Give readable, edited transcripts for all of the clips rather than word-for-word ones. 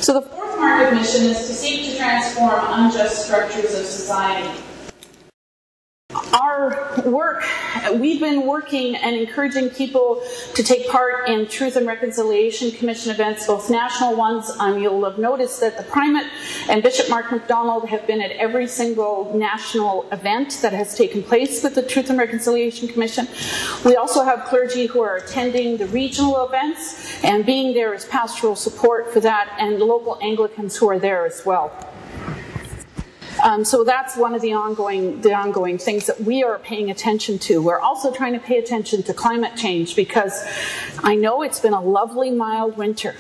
So the fourth mark of mission is to seek to transform unjust structures of society. Our work, we've been working and encouraging people to take part in Truth and Reconciliation Commission events, both national ones. You'll have noticed that the Primate and Bishop Mark MacDonald have been at every single national event that has taken place with the Truth and Reconciliation Commission. We also have clergy who are attending the regional events and being there as pastoral support for that, and local Anglicans who are there as well. So that's one of the ongoing things that we are paying attention to. We're also trying to pay attention to climate change, because I know it's been a lovely mild winter.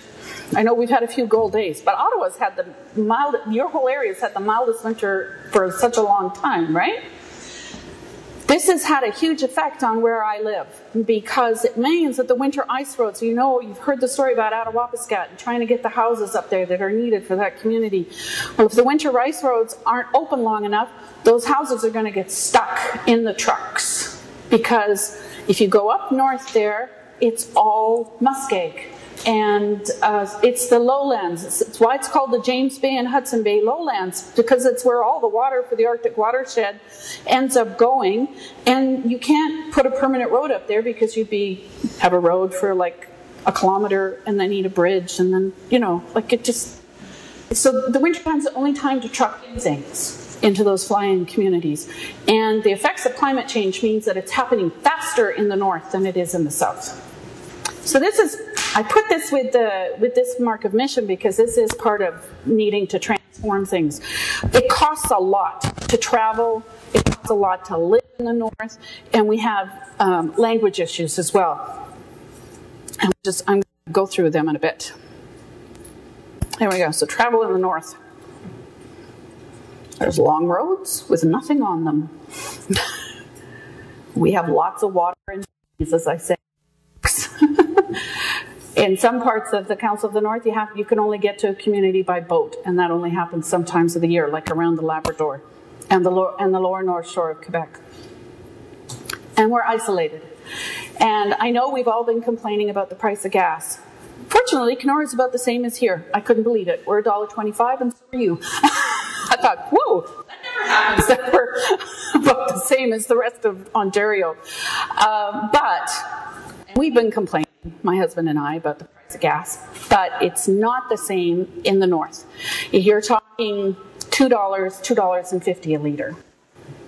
I know we've had a few cold days, but Ottawa's had the mild, your whole area's had the mildest winter for such a long time, right? This has had a huge effect on where I live, because it means that the winter ice roads, you know, you've heard the story about Ottawa and trying to get the houses up there that are needed for that community. Well, if the winter ice roads aren't open long enough, those houses are going to get stuck in the trucks. Because if you go up north there, it's all muskeg. And it's the lowlands. It's why it's called the James Bay and Hudson Bay lowlands, because it's where all the water for the Arctic watershed ends up going. And you can't put a permanent road up there, because you'd have a road for like a kilometer and then need a bridge, and then, you know, like it just... So the winter time's the only time to truck in things into those fly-in communities. And the effects of climate change means that it's happening faster in the north than it is in the south. So this is, I put this with this mark of mission because this is part of needing to transform things. It costs a lot to travel, it costs a lot to live in the north, and we have language issues as well. And I'm going to go through them in a bit. There we go, so travel in the north. There's long roads with nothing on them. We have lots of water and trees, as I say. In some parts of the Council of the North, you can only get to a community by boat, and that only happens sometimes of the year, like around the Labrador and the lower north shore of Quebec. And we're isolated. And I know we've all been complaining about the price of gas. Fortunately, Kenora is about the same as here. I couldn't believe it. We're $1.25, and so are you. I thought, whoa, that never happens, that we're about the same as the rest of Ontario. But we've been complaining, my husband and I, about the price of gas, but it's not the same in the north. You're talking $2, $2.50 a litre.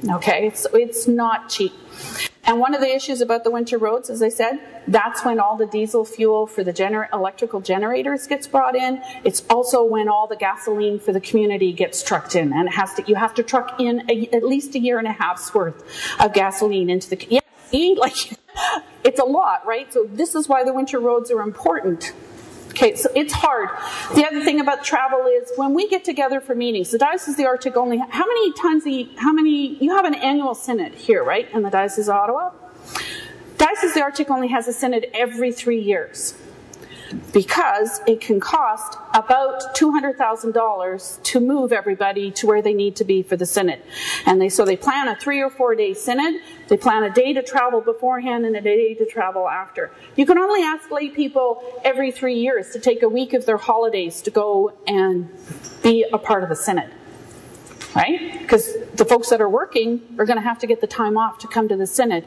Okay, so it's not cheap. And one of the issues about the winter roads, as I said, that's when all the diesel fuel for the electrical generators gets brought in. It's also when all the gasoline for the community gets trucked in, and you have to truck in at least a year and a half's worth of gasoline into the... Yeah, see, like, it's a lot, right? So this is why the winter roads are important. Okay, so it's hard. The other thing about travel is when we get together for meetings, the Diocese of the Arctic only, you have an annual synod here, right, in the Diocese of Ottawa? Diocese of the Arctic only has a synod every 3 years because it can cost about $200,000 to move everybody to where they need to be for the synod. And so they plan a 3 or 4 day synod. They plan a day to travel beforehand and a day to travel after. You can only ask lay people every 3 years to take a week of their holidays to go and be a part of the synod, right? Because the folks that are working are going to have to get the time off to come to the synod.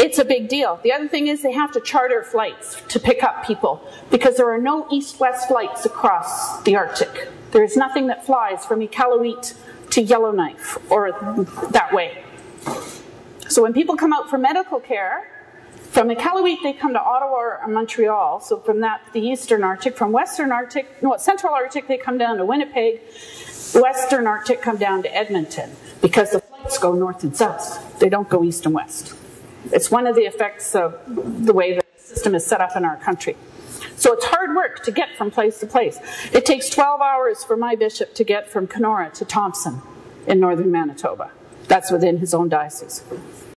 It's a big deal. The other thing is they have to charter flights to pick up people because there are no east-west flights across the Arctic. There is nothing that flies from Iqaluit to Yellowknife or that way. So when people come out for medical care, from Iqaluit they come to Ottawa or Montreal. So from the Eastern Arctic, from Western Arctic, no, Central Arctic they come down to Winnipeg. Western Arctic come down to Edmonton because the flights go north and south. They don't go east and west. It's one of the effects of the way the system is set up in our country. So it's hard work to get from place to place. It takes 12 hours for my bishop to get from Kenora to Thompson in northern Manitoba. That's within his own diocese.